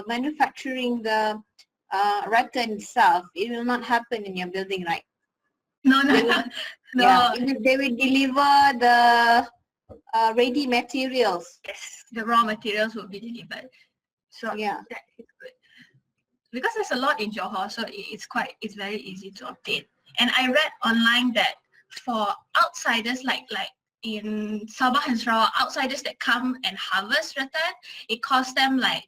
manufacturing the rattan itself, it will not happen in your building, right? No, no, no. Yeah, they will deliver the ready materials. Yes, the raw materials will be delivered. So yeah, that is good. Because there's a lot in Johor, so it's very easy to obtain. And I read online that for outsiders like in Sabah and Sarawak, outsiders that come and harvest rattan, it costs them like,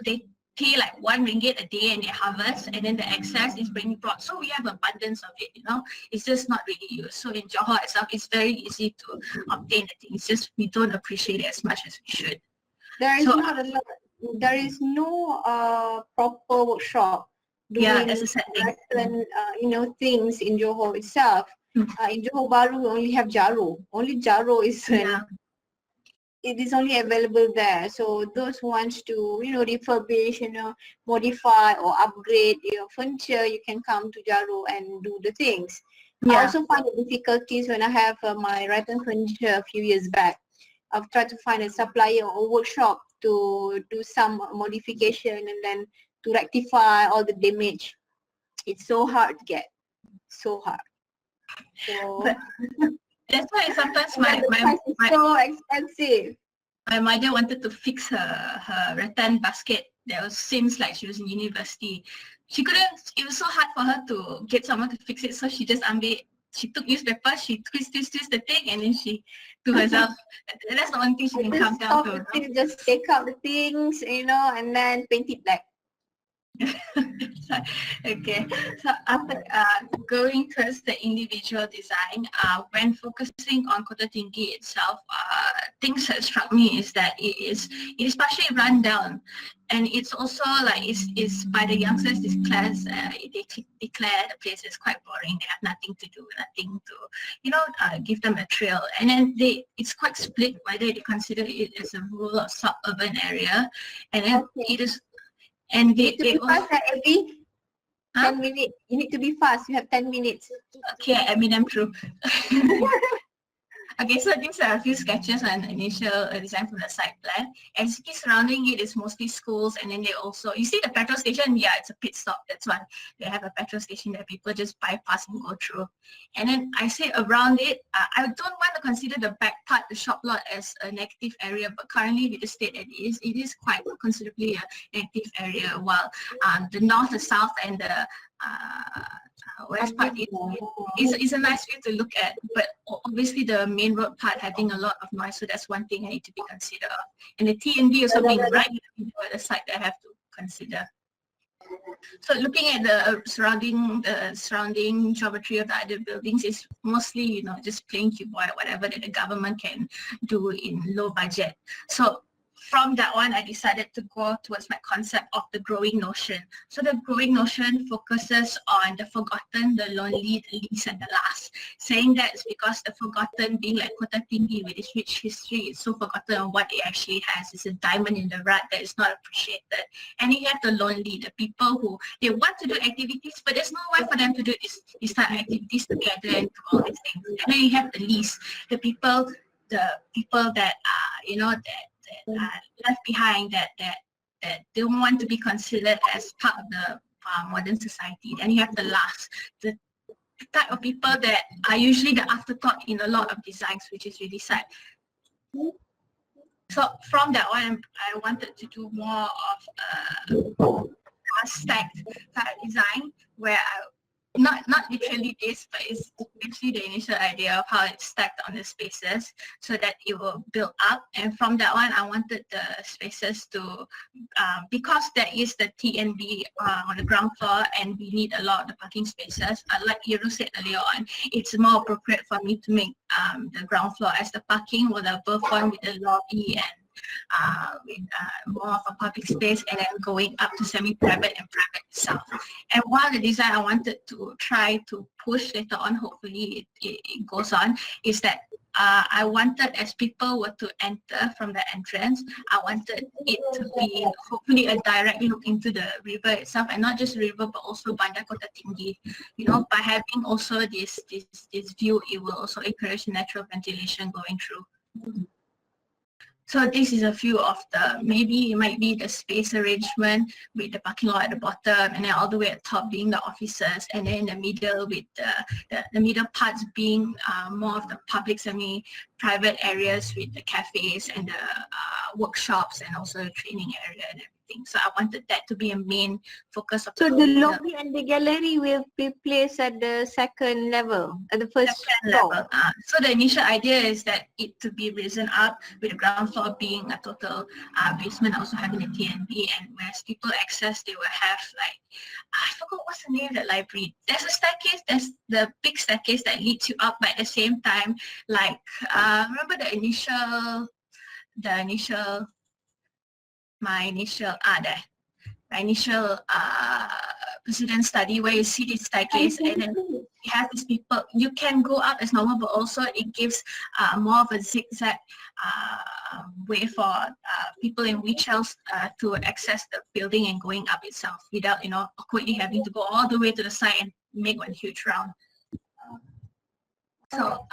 they pay like RM1 a day and they harvest, and then the excess is being brought. So we have abundance of it, you know. It's just not really used. So in Johor itself, it's very easy to obtain the thing. It's just we don't appreciate it as much as we should. There is not a lot. There is no proper workshop doing that's a sad thing. Things in Johor itself. In Johor Bahru, we only have Jaro. Only Jaro is it is only available there. So those who want to refurbish, modify or upgrade your furniture, you can come to Jaro and do the things. I also find the difficulties when I have my rattan furniture a few years back. I've tried to find a supplier or workshop to do some modification and then to rectify all the damage. It's so hard to get. So hard. So that's why sometimes it's so expensive. My mother wanted to fix her rattan basket. Seems like she was in university. She couldn't. It was so hard for her to get someone to fix it. So she just she took newspaper, she twist the thing, and then she do herself. That's the one thing she can come down to. Just take out the things, and then paint it black. Okay, so after going towards the individual design, when focusing on Kota Tinggi itself, things that struck me is that it is partially run down, and it's also like it's by the youngsters declare the place is quite boring. They have nothing to do, nothing to give them a thrill, and then it's quite split whether they consider it as a rural or suburban area, and then it is. And they fast, Abby. 10 minutes. You need to be fast. You have 10 minutes. Okay, I mean, I'm through. Okay, so these are a few sketches on initial design from the site plan. And surrounding it is mostly schools, and then they also, you see the petrol station? Yeah, it's a pit stop. That's why they have a petrol station that people just bypass and go through. And then I say around it, I don't want to consider the back part, the shop lot, as a negative area, but currently with the state it is quite considerably a negative area, while the north, the south, and the west part is a nice view to look at, but obviously the main road part having a lot of noise, so that's one thing I need to be considered of. And the T&B also being right in the other side that I have to consider. So looking at the surrounding geometry of the other buildings is mostly, just plain cuboid, whatever that the government can do in low budget. So from that one, I decided to go towards my concept of the growing notion. So the growing notion focuses on the forgotten, the lonely, the least, and the last. Saying that is because the forgotten, being like Kota Tinggi with its rich history, is so forgotten on what it actually has. It's a diamond in the rough that is not appreciated. And you have the lonely, the people who, they want to do activities, but there's no way for them to do these type of activities together and do all these things. And then you have the least, the people that left behind, that don't want to be considered as part of the modern society. Then you have the last, the type of people that are usually the afterthought in a lot of designs, which is really sad. So from that one, I wanted to do more of a stacked type design where not literally this, but it's actually the initial idea of how it's stacked on the spaces so that it will build up. And from that one, I wanted the spaces to, because there is the T&B on the ground floor and we need a lot of the parking spaces, like Yeru said earlier on, it's more appropriate for me to make the ground floor as the parking, or the above one with the lobby and with more of a public space, and then going up to semi-private and private itself. And one of the design I wanted to try to push later on, hopefully it goes on, is that I wanted, as people were to enter from the entrance, I wanted it to be hopefully a direct look into the river itself, and not just river but also Bandar Kota Tinggi. By having also this view, it will also encourage natural ventilation going through. So this is a few of the, maybe it might be the space arrangement with the parking lot at the bottom, and then all the way at the top being the offices, and then in the middle with the middle parts being more of the public semi-private areas with the cafes and the workshops and also the training area and everything. So I wanted that to be a main focus of So the lobby and the gallery will be placed at the second level, at the first floor. So the initial idea is that it to be risen up with the ground floor being a total basement, also having a TNB, and as people access, they will have like, I forgot what's the name of the library. There's a staircase, there's the big staircase that leads you up, but at the same time, like, remember the initial, president study where you see this staircase and then you have these people, you can go up as normal, but also it gives more of a zigzag way for people in wheelchairs to access the building and going up itself without, you know, awkwardly having to go all the way to the side and make one huge round. So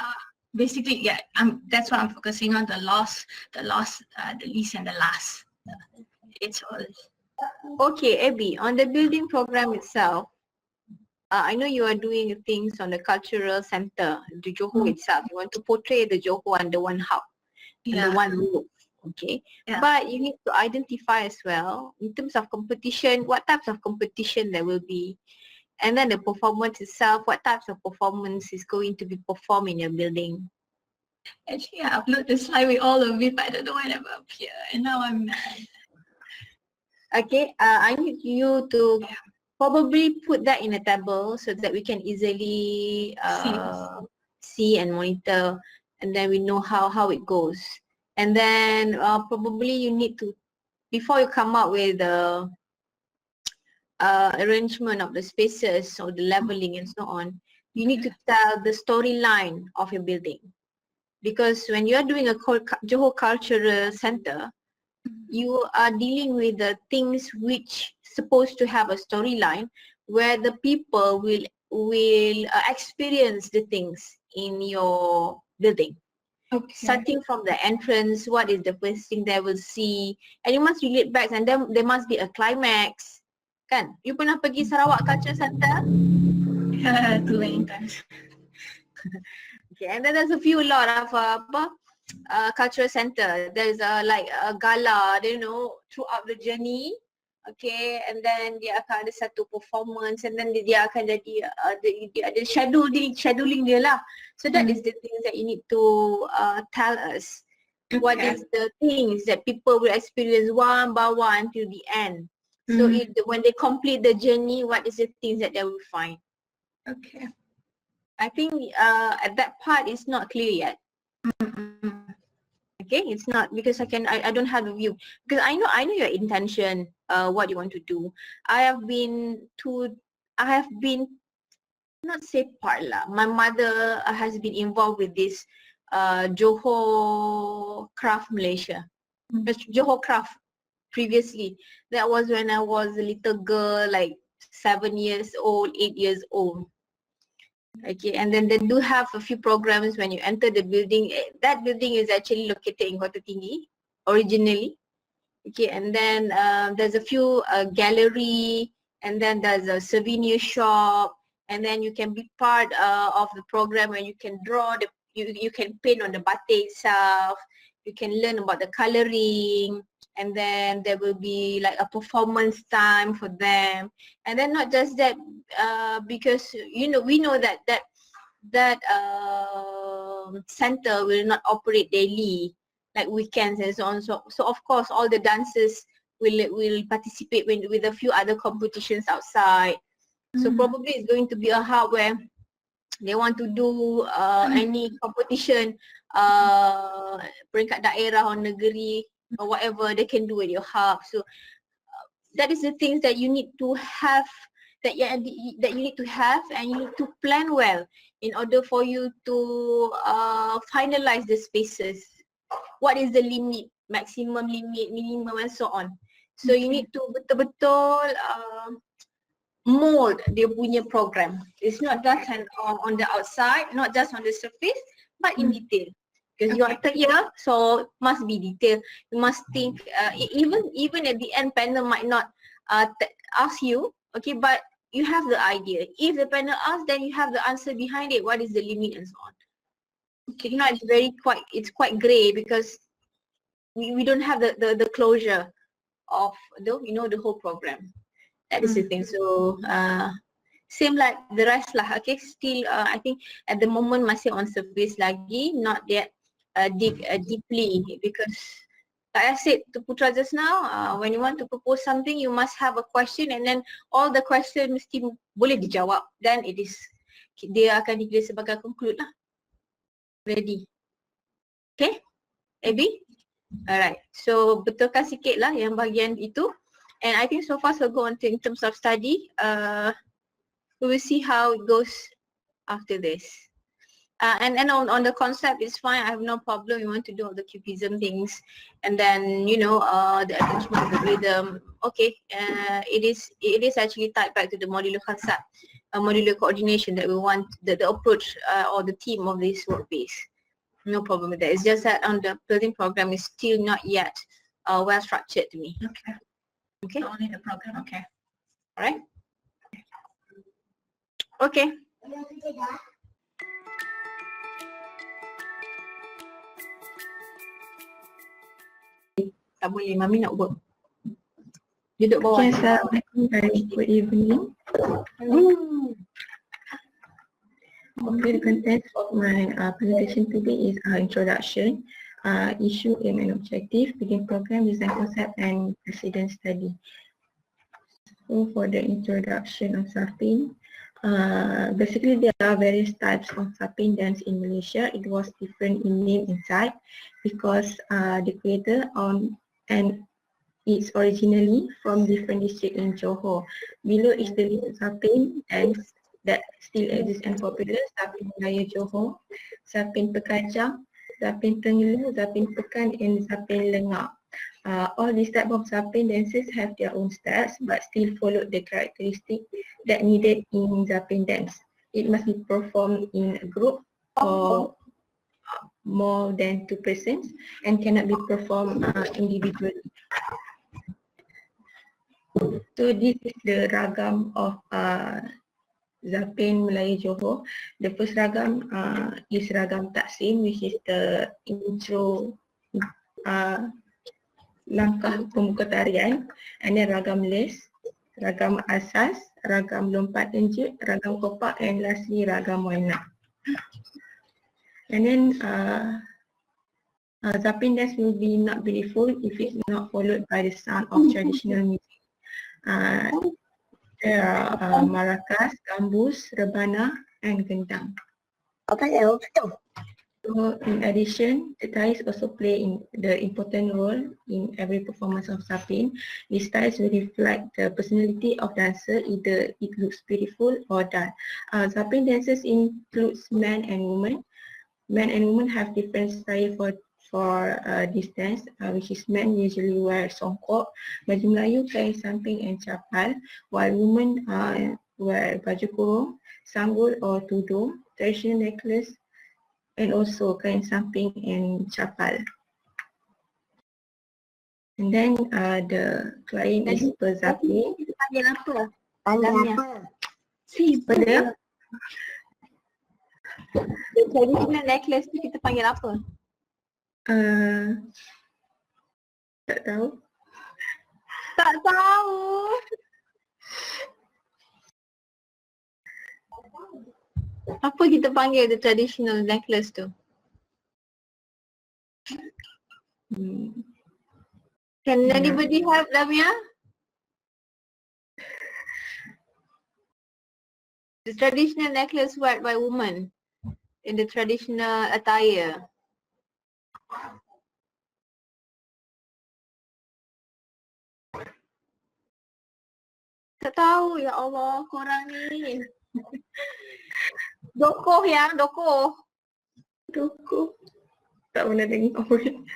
basically, yeah, that's what I'm focusing on, the least and the last. It's all. Okay, Abby, on the building program itself, I know you are doing things on the cultural center, the Johor itself. You want to portray the Johor under one house, under one roof. Okay, but you need to identify as well in terms of competition, what types of competition there will be, and then the performance itself, what types of performance is going to be performed in your building. Actually, I upload the slide with all of it, but I don't know when I'm up here, and now I'm mad. Okay, I need you to probably put that in a table so that we can easily see and monitor, and then we know how it goes. And then probably you need to, before you come up with the arrangement of the spaces or the leveling and so on, you need to tell the storyline of your building. Because when you're doing a Johor Cultural Center, you are dealing with the things which supposed to have a storyline where the people will experience the things in your building. Okay. Starting from the entrance, what is the first thing they will see, and you must relate back, and then there must be a climax. Kan? You pernah pergi Sarawak Culture Center? Yeah, too many times. Okay, and then there's a lot of cultural center. There's like a gala, you know, throughout the journey. Okay, and then dia akan ada satu performance, and then dia akan jadi ada scheduling dia lah. So that is the things that you need to tell us. Okay. What is the things that people will experience one by one till the end. So when they complete the journey, what is the things that they will find? Okay. I think at that part it's not clear yet. Okay, it's not, because I don't have a view, because I know your intention, what you want to do. I have been not say part lah. My mother has been involved with this Johor Craft Malaysia, Johor Craft previously. That was when I was a little girl, like 7 years old, 8 years old. Okay, and then they do have a few programs when you enter the building. That building is actually located in Kota Tinggi originally. Okay, and then there's a few gallery, and then there's a souvenir shop, and then you can be part of the program where you can draw, you can paint on the batik itself, you can learn about the coloring, and then there will be like a performance time for them. And then not just that, because we know that center will not operate daily, like weekends and so on. So of course all the dancers will participate with a few other competitions outside. So probably it's going to be a hub where they want to do any competition, peringkat daerah or negeri or whatever, they can do at your hub. So that is the things that you need to have, that you need to have, and you need to plan well in order for you to finalize the spaces. What is the limit, maximum limit, minimum, and so on. So you need to betul-betul mold dia punya program. It's not just on the outside, not just on the surface, but in detail. because you are third year, so must be detailed. You must think, even at the end, panel might not ask you, okay, but you have the idea. If the panel asks, then you have the answer behind it. What is the limit and so on. Okay, you know, it's quite grey because we don't have the closure of the whole program. That is the thing. So same like the rest lah. Okay, still I think at the moment masih on surface lagi, not yet dig deeply, because like I said to Putra just now, when you want to propose something, you must have a question, and then all the question mesti boleh dijawab. Then dia akan dikira sebagai conclude lah. Ready? Okay, Abby? Alright, so betulkan sikit lah yang bahagian itu. And I think so far so good in terms of study. We will see how it goes after this. And on the concept, it's fine. I have no problem. You want to do all the cubism things, and then the attachment of the rhythm. Okay, it is actually tied back to the modular concept, modular coordination that we want, the approach or the theme of this work base. No problem with that. It's just that on the building program is still not yet well structured to me. Okay. Okay. So only the program. Okay. All right. Okay. Tak boleh, Mami nak work. Duduk bawah. Yes, very good evening. Okay, the content of my presentation today is introduction, issue, aim and objective, building program, design concept and precedent study. So for the introduction of ZAPIN, basically there are various types of ZAPIN dance in Malaysia. It was different in name inside because the creator and it's originally from different district in Johor. Below is the list of ZAPIN dance that still exists and popular: ZAPIN Melayu Johor, ZAPIN Pekajang, ZAPIN Tenggelu, ZAPIN Pekan and ZAPIN Lengak. All these type of ZAPIN dances have their own steps but still follow the characteristic that needed in ZAPIN dance. It must be performed in a group or more than 2 persons and cannot be performed individually. So this is the ragam of ZAPIN Melayu Johor. The first ragam is ragam Taksim, which is the intro langkah pembuka tarian, and then ragam Les, ragam Asas, ragam Lompat Enjut, ragam Kopak, and lastly ragam Waina. And then ZAPIN dance will be not beautiful if it's not followed by the sound of traditional music. There are maracas, gambus, rebana and gendang. So in addition, the styles also play the important role in every performance of ZAPIN. These styles will reflect the personality of dancer, either it looks beautiful or dull. ZAPIN dances includes men and women. Men and women have different style for this dance, which is men usually wear songkok, baju Melayu, kain samping and capal, while women wear baju kurung, sanggul or tudung, traditional necklace, and also kain samping and capal. And then the client is per ZAPIN. Panggil apa? Damia. Pada The traditional necklace tu kita panggil apa? tak tahu. Tak tahu. Apa kita panggil the traditional necklace tu? Can anybody help, Damia? The traditional necklace worn by women in the traditional attire. Tak tahu, ya Allah, korang ni. Dokoh ya, dokoh. Dokoh. Tak pernah dengar pun.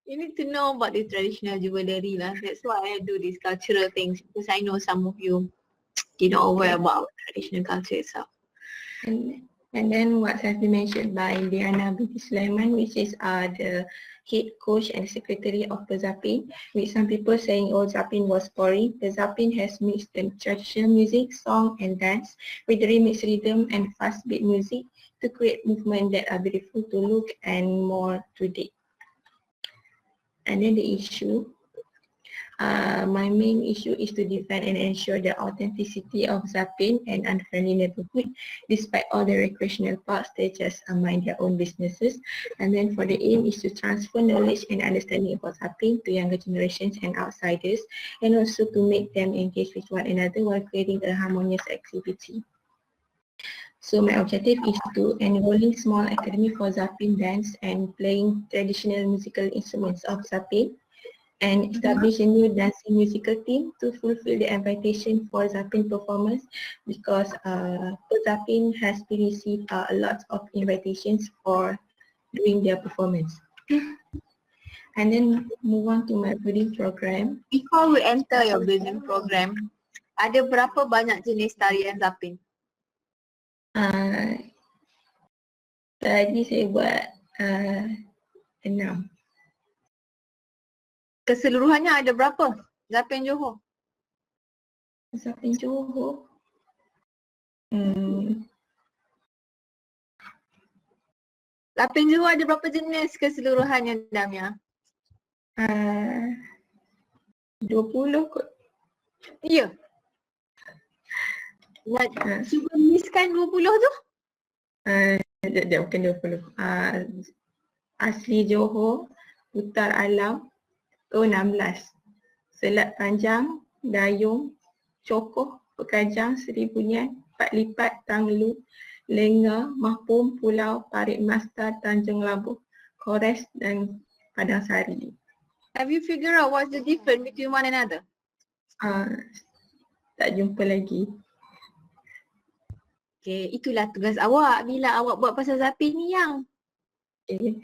You need to know about the traditional jewellery lah. That's why I do these cultural things, because I know some of you not aware about traditional culture itself. And then what has been mentioned by Diana binti Sulaiman, which is the head coach and secretary of the ZAPIN, with some people saying, oh, ZAPIN was boring. The ZAPIN has mixed the traditional music, song and dance with remixed rhythm and fast beat music to create movement that are beautiful to look and more to dig. And then the issue. My main issue is to defend and ensure the authenticity of ZAPIN and unfriendly neighborhood, despite all the recreational parks, they just mind their own businesses. And then for the aim is to transfer knowledge and understanding about ZAPIN to younger generations and outsiders, and also to make them engage with one another while creating a harmonious activity. So my objective is to enrolling small academy for ZAPIN dance and playing traditional musical instruments of ZAPIN, and establish a new dancing musical team to fulfill the invitation for ZAPIN performance, because ZAPIN has been received a lot of invitations for doing their performance. And then move on to my building program. Before we enter your building program, ada berapa banyak jenis tarian ZAPIN? Tadi saya buat 6. Keseluruhannya ada berapa? ZAPIN Johor? ZAPIN Johor. ZAPIN Johor ada berapa jenis keseluruhannya, Damia? 20 kot. Ya. Cuba listkan 20 tu. Bukan 20. Asli Johor, Putar Alam, 16. Selat Panjang, Dayung, Cokoh, Pekajang, Seribunyan, Pak Lipat, Tanglu, Lenga, Mahpum, Pulau, Parit Mastar, Tanjung Labuh, Kores dan Padang Sari. Have you figured out what's the difference between one another? Tak jumpa lagi. Okay, itulah tugas awak bila awak buat pasal ZAPIN ni yang. Okay.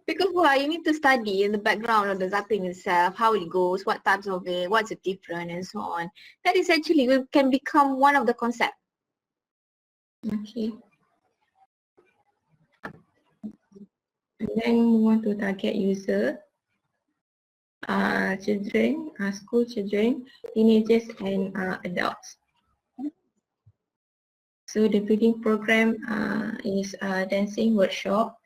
Because why you need to study in the background of the ZAPIN itself, how it goes, what types of it, what's the difference and so on. That is actually can become one of the concepts. Okay. And then move on to target user. Children, school children, teenagers and adults. So the building program is a dancing workshop.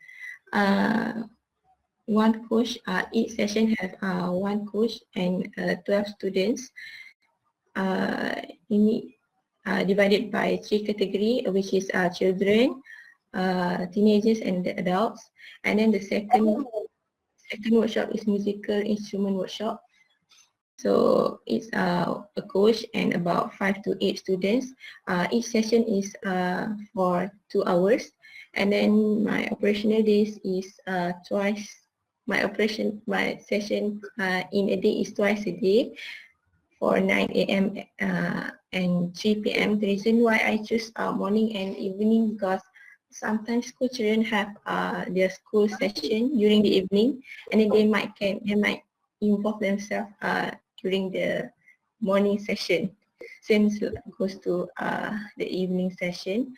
One coach, each session has one coach and 12 students. Divided by 3 categories, which is children, teenagers and the adults. And then the second workshop is musical instrument workshop. So it's a coach and about 5 to 8 students. Each session is for 2 hours. And then my operational days is twice. My session in a day is twice a day for 9 a.m. And 3 p.m. The reason why I choose morning and evening, because sometimes school children have their school session during the evening, and then they might involve themselves during the morning session. Same goes to the evening session.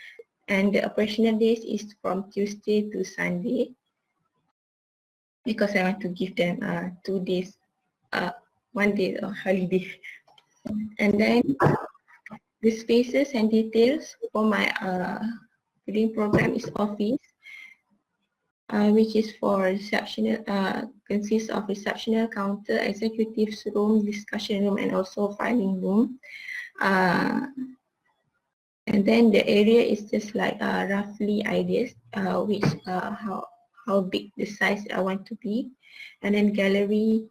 And the operational days is from Tuesday to Sunday, because I want to give them 2 days, 1 day of holiday. And then the spaces and details for my reading program is office, which is for receptional, consists of receptional counter, executives room, discussion room, and also filing room. And then the area is just like roughly ideas, which how big the size I want to be. And then gallery,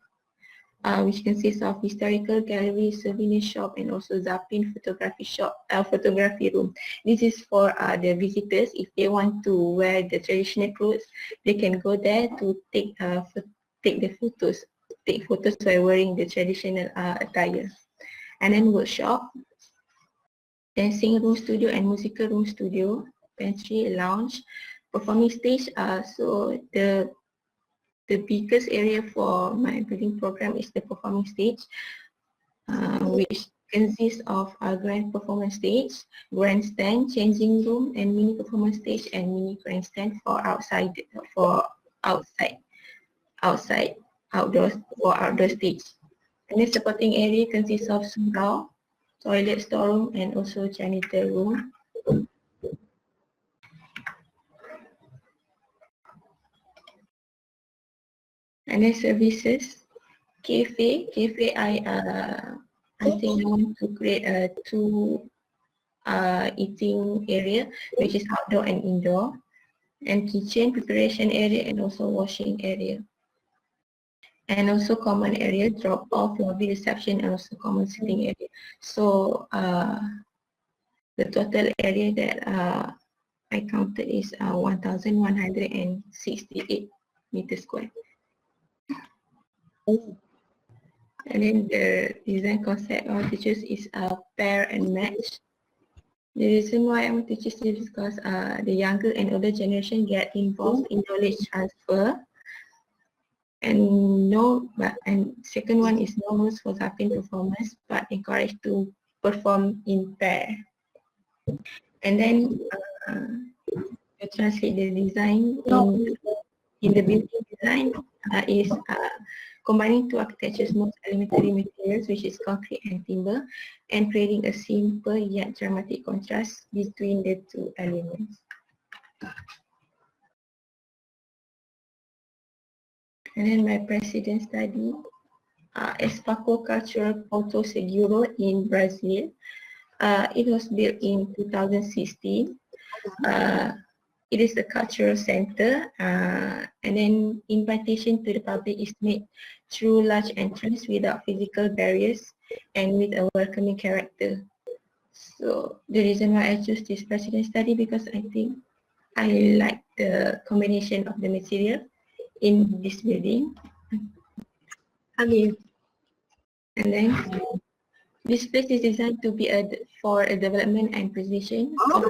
which consists of historical gallery, souvenir shop, and also ZAPIN photography shop, photography room. This is for the visitors. If they want to wear the traditional clothes, they can go there to take photos while wearing the traditional attire. And then workshop, dancing room studio and musical room studio, pantry, lounge, performing stage. So the biggest area for my building program is the performing stage, which consists of a grand performance stage, grandstand, changing room, and mini performance stage and mini grandstand for outside, outdoors or outdoor stage. And the supporting area consists of surau, toilet, storeroom, and also janitor room. And then services, cafe. I think I want to create a two eating area, which is outdoor and indoor, and kitchen, preparation area, and also washing area. And also common area, drop off, lobby, reception, and also common sitting area. So the total area that I counted is 1,168 meters square. And then the design concept I want to choose is pair and match. The reason why I want to choose this is because the younger and older generation get involved in knowledge transfer. And second one is no rules for ZAPIN performance, but encouraged to perform in pair. And then to translate the design in the building design is combining two architecture's most elementary materials, which is concrete and timber, and creating a simple yet dramatic contrast between the two elements. And then my precedent study, Espaco Cultural Porto Seguro in Brazil. It was built in 2016. It is a cultural center, and then invitation to the public is made through large entrance without physical barriers and with a welcoming character. So the reason why I choose this precedent study because I think I like the combination of the material in this building. And then this place is designed to be for a development and preservation of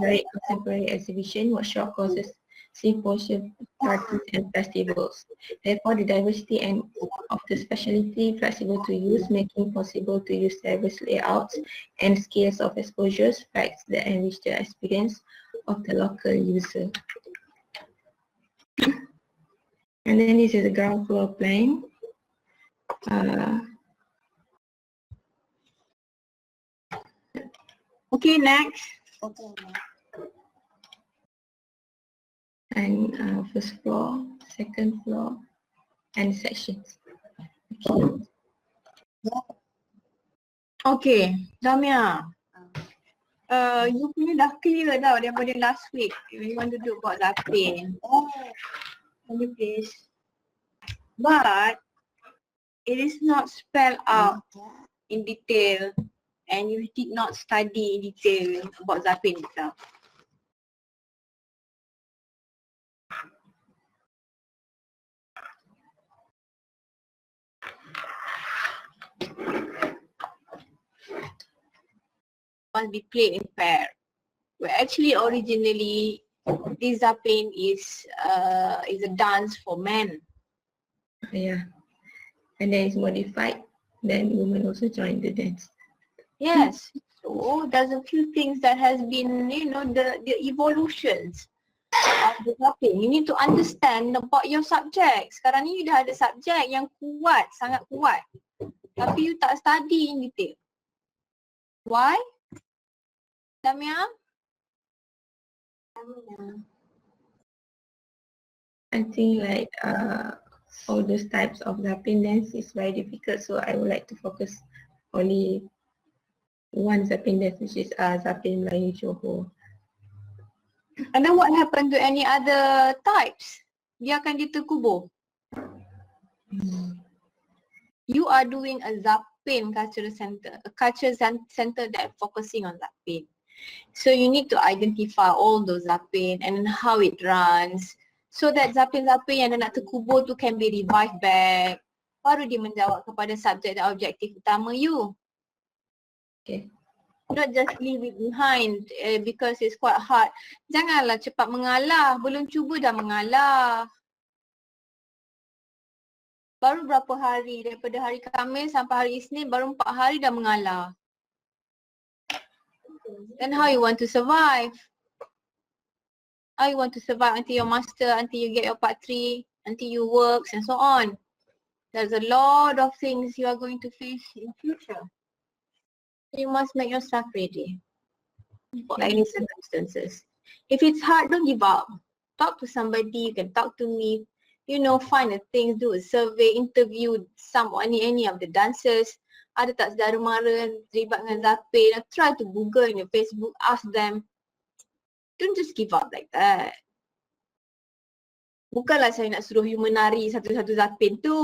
very contemporary exhibition, workshop, courses, symposium, parties, and festivals. Therefore, the diversity and of the specialty flexible to use, making possible to use diverse layouts and scales of exposures, facts that enrich the experience of the local user. And then this is the ground floor plan. Okay, next. And first floor, second floor, and sections. Okay. Okay, Damia. You punya dah clear tau daripada last week. You want to do about ZAPIN. Can you please? But it is not spelled out in detail, and you did not study in detail about ZAPIN itself. Must be played in pair. Well, actually, originally, this ZAPIN is a dance for men. Yeah. And then it's modified. Then women also join the dance. Yes. So there's a few things that has been, you know, the evolutions of the ZAPIN. You need to understand about your subject. Sekarang ni you dah ada subjek yang kuat, sangat kuat. Tapi you tak study in detail. Why? Damia? I think like all those types of ZAPIN dance is very difficult, so I would like to focus only one ZAPIN dance, which is ZAPIN Melayu Johor. And then what happened to any other types? Dia akan diterkubur. You are doing a ZAPIN cultural center, a cultural center that focusing on ZAPIN. So you need to identify all those ZAPIN and how it runs, so that ZAPIN yang nak terkubur tu can be revived back. Baru dia menjawab kepada subjek dan objektif utama you. Okay. Not just leave it behind because it's quite hard. Janganlah cepat mengalah, belum cuba dah mengalah. Baru berapa hari, daripada hari Khamis sampai hari Isnin, baru 4 hari dah mengalah. Then how you want to survive? How you want to survive until your master, until you get your part 3, until you work and so on. There's a lot of things you are going to face in future. You must make yourself ready for any circumstances. If it's hard, don't give up. Talk to somebody, you can talk to me. You know, find the things, do a survey, interview any of the dancers. Ada tak saudara mara terlibat dengan ZAPIN? Try to Google in your Facebook, ask them. Don't just give up like that. Bukanlah saya nak suruh you menari satu-satu ZAPIN tu.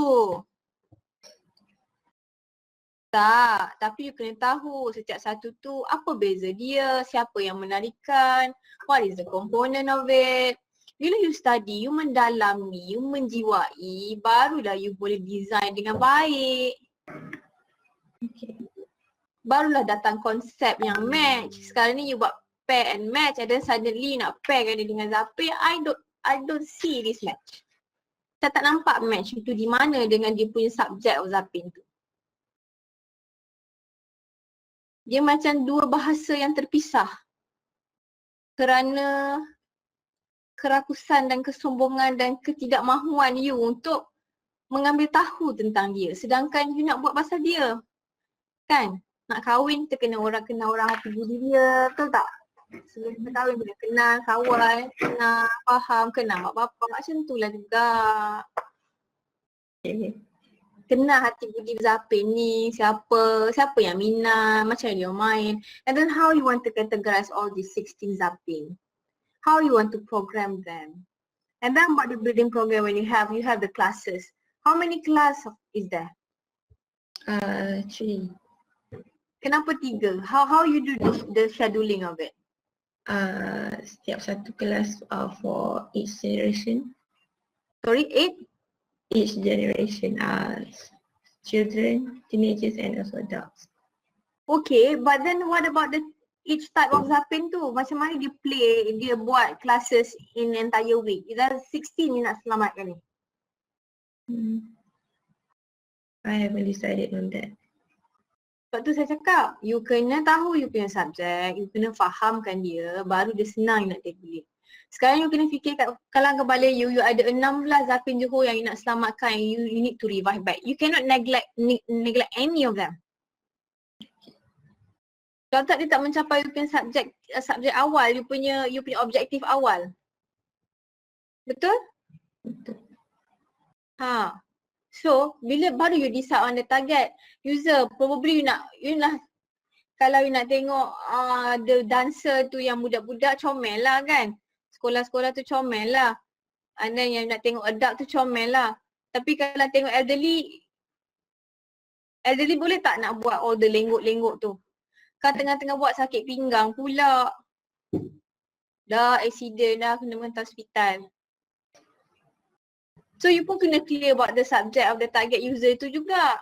Tak, tapi you kena tahu setiap satu tu apa beza dia, siapa yang menarikan, what is the component of it. Bila you study, you mendalami, you menjiwai, barulah you boleh design dengan baik. Okay. Barulah datang konsep yang match. Sekarang ni you buat pair and match and then suddenly nak pairkan dia dengan ZAPIN, I don't see this match. Saya tak nampak match itu di mana dengan dia punya subjek of ZAPIN tu. Dia macam dua bahasa yang terpisah. Kerana kerakusan dan kesombongan dan ketidakmahuan you untuk mengambil tahu tentang dia. Sedangkan you nak buat pasal dia. Kan? Nak kahwin kita kena orang hati budi dia. Betul tak? Sebelum kita kahwin kena kenal kawan, kenal faham, kenal mak bapak. Macam tu lah juga. Kenal hati budi ZAPIN ni, siapa yang minat, macam dia main. And then how you want to categorize all these 16 ZAPIN. How you want to program them. And then about the building program when you have the classes. How many class is there? 3. Kenapa 3? How you do the scheduling of it? Setiap satu kelas for each generation. Sorry, 8? Each generation, children, teenagers and also adults. Okay, but then what about each type of ZAPIN tu? Macam mana dia buat classes in entire week? Is 16 ni nak selamatkan ni? I haven't decided on that. Sebab tu saya cakap, you kena tahu you punya subjek, you kena fahamkan dia, baru dia senang nak regulate. Sekarang you kena fikir kat kalang kepala you ada 16 ZAPIN Johor yang you nak selamatkan, you need to revive back. You cannot neglect any of them. Kalau tak dia tak mencapai you punya subjek awal, you punya objektif awal. Betul? Betul. So, baru you decide on the target user, probably you nak kalau you nak tengok the dancer tu yang budak-budak comel lah kan. Sekolah-sekolah tu comel lah. And then yang nak tengok adult tu comel lah. Tapi kalau tengok elderly boleh tak nak buat all the lenggok-lenggok tu? Kan tengah-tengah buat sakit pinggang pula. Dah accident dah kena hantar hospital. So you pun kena clear about the subject of the target user tu juga.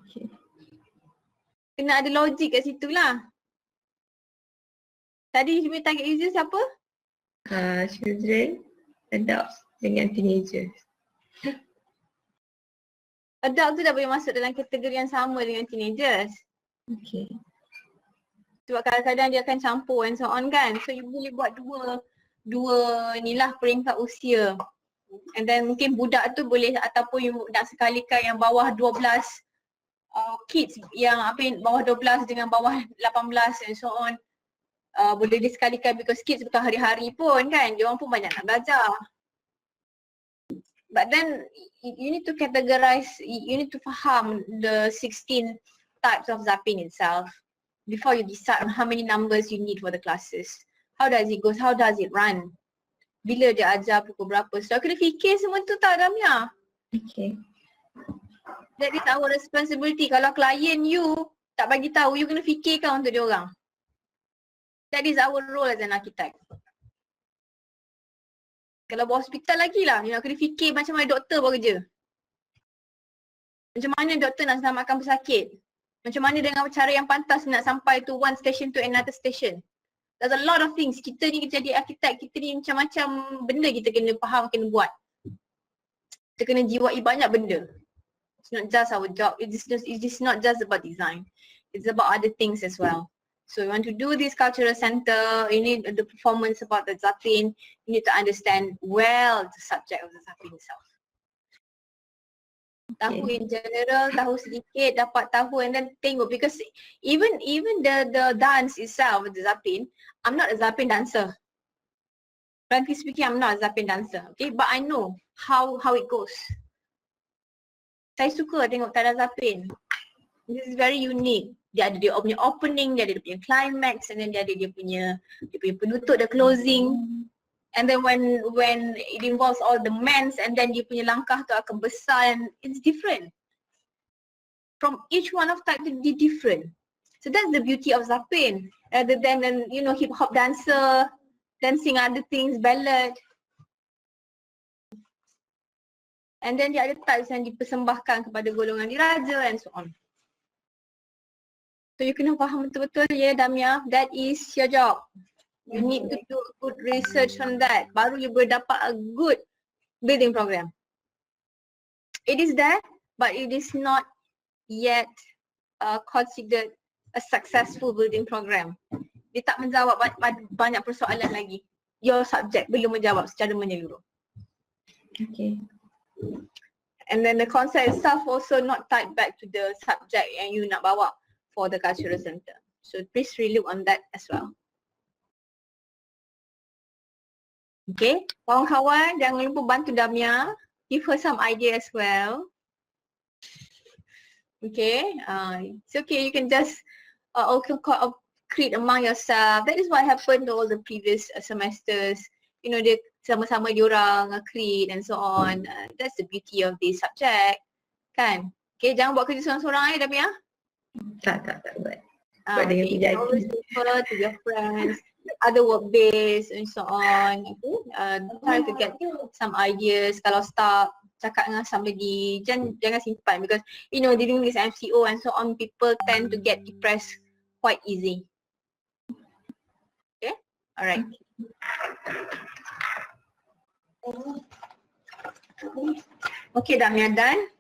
Okay. Kena ada logik kat situ lah. Tadi you punya target user siapa? Children, adults dengan teenagers. Adult tu dah boleh masuk dalam kategori yang sama dengan teenagers. Okay. Sebab kadang-kadang dia akan campur and so on kan. So you boleh buat dua ni lah peringkat usia. And then mungkin budak tu boleh ataupun you nak sekalikan yang bawah 12 kids yang bawah 12 dengan bawah 18 and so on. Boleh disekalikan because kids bukan hari-hari pun kan. Dia orang pun banyak nak belajar. But then you need to categorize, you need to faham the 16 types of ZAPIN itself before you decide on how many numbers you need for the classes. How does it go? How does it run? Bila dia ajar pukul berapa? So kena fikir semua tu tak Damia? Okay. That is our responsibility. Kalau klien you tak bagi tahu, you kena fikirkan untuk dia orang. That is our role as an architect. Kalau buat hospital lagi lah, you nak kena fikir macam mana doktor buat kerja. Macam mana doktor nak selamatkan pesakit. Macam mana dengan cara yang pantas nak sampai to one station to another station. There's a lot of things. Kita ni jadi arkitek, kita ni macam-macam benda kita kena faham, kena buat. Kita kena jiwai banyak benda. It's not just our job. It is not just about design. It's about other things as well. So you want to do this cultural center, you need the performance about the ZAPIN, you need to understand well the subject of the ZAPIN itself. Tahu in general, tahu sedikit, dapat tahu and then tengok, because even the dance itself, the ZAPIN, I'm not a ZAPIN dancer. Frankly speaking, I'm not a ZAPIN dancer, okay, but I know how it goes. Saya suka tengok tarian ZAPIN. This is very unique. Dia ada dia punya opening, dia ada dia punya climax, and then dia ada dia punya penutup, the closing. And then when it involves all the mens, and then dia punya langkah tu akan besar, and it's different. From each one of type to be different. So that's the beauty of ZAPIN. Rather than hip hop dancer, dancing other things, ballad. And then dia ada types yang dipersembahkan kepada golongan diraja and so on. So you kena faham betul-betul, Damia, that is your job. You need to do good research on that. Baru you boleh dapat a good building program. It is there, but it is not yet considered a successful building program. Dia tak menjawab banyak persoalan lagi. Your subject belum menjawab secara menyeluruh. Okay. And then the concept itself also not tied back to the subject yang you nak bawa for the cultural center. So please relook on that as well. Okay, kawan-kawan jangan lupa bantu Damia, give her some idea as well. Okay, it's okay, you can just create among yourself. That is what happened to all the previous semesters. You know, dia sama-sama diorang create and so on. That's the beauty of this subject, kan? Okay, jangan buat kerja seorang-seorang Damia. Tak buat. Buat dengan PJIT. Always refer to your friends, other work days and so on. Try to get some ideas. Kalau stuck, cakap dengan somebody. Jangan simpan, because during this MCO and so on, people tend to get depressed quite easy. Okay, alright. Okay, Damia, done.